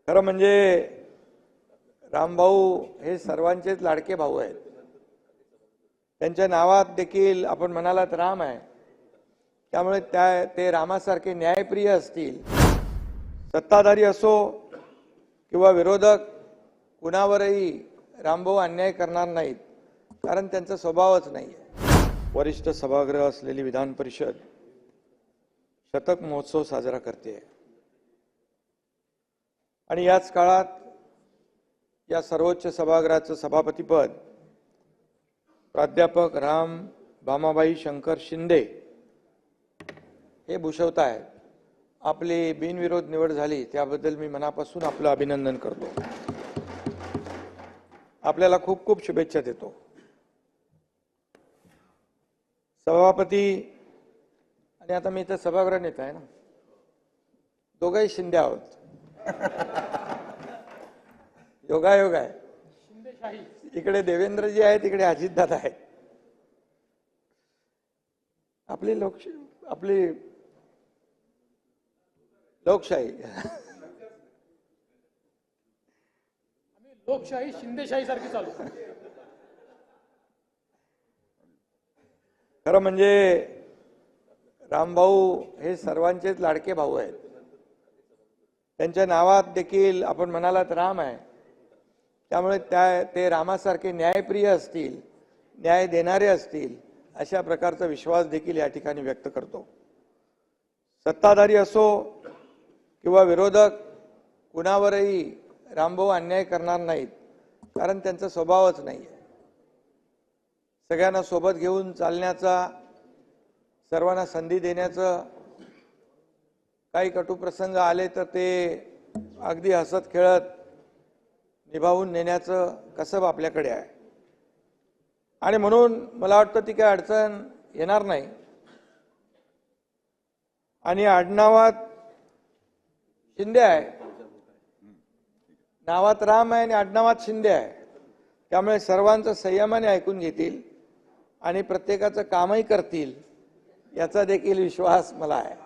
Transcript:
खरं म्हणजे रामभाऊ हे सर्वांचेच लाडके भाऊ आहेत। त्यांच्या नावात देखील आपण म्हणालात राम आहे, त्यामुळे ते रामासारखे न्यायप्रिय असतील। सत्ताधारी असो किंवा विरोधक, कुणावरही रामभाऊ अन्याय करणार नाहीत, कारण त्यांचा स्वभावच नाही आहे। वरिष्ठ सभागृह असलेली विधान परिषद शतक महोत्सव साजरा करते आणि याच काळात या सर्वोच्च सभागृहाचं सभापतिपद प्राध्यापक राम भामाबाई शंकर शिंदे हे भूषवत आहेत। आपली बिनविरोध निवड झाली त्याबद्दल मी मनापासून आपलं अभिनंदन करतो। आपल्याला खूप खूप शुभेच्छा देतो। सभापती आणि आता मी इथं सभागृह नेता आहे ना, दोघंही शिंदे आहोत। योगायोग आहे। इकडे देवेंद्रजी आहेत, इकडे अजितदादा आहेत। आपली लोकशाही लोकशाही शिंदेशाही सारखी चालू। खरं म्हणजे रामभाऊ हे सर्वांचेच लाडके भाऊ आहेत। त्यांच्या नावात देखील आपण म्हणालात राम आहे, त्यामुळे ते रामासारखे न्यायप्रिय असतील, न्याय देणारे असतील, अशा प्रकारचा विश्वास देखील या ठिकाणी व्यक्त करतो। सत्ताधारी असो किंवा विरोधक, कुणावरही रामभाऊ अन्याय करणार नाहीत, कारण त्यांचा स्वभावच नाही आहे। सगळ्यांना सोबत घेऊन चालण्याचा, सर्वांना संधी देण्याचं, काही कटुप्रसंग आले तर ते अगदी हसत खेळत निभावून नेण्याचं कसब आपल्याकडे आहे आणि म्हणून मला वाटतं ती काही अडचण येणार नाही। आणि आडनावात शिंदे आहे, नावात राम आहे आणि आडनावात शिंदे आहे, त्यामुळे सर्वांचं संयमाने ऐकून घेतील आणि प्रत्येकाचं कामही करतील, याचा देखील विश्वास मला आहे।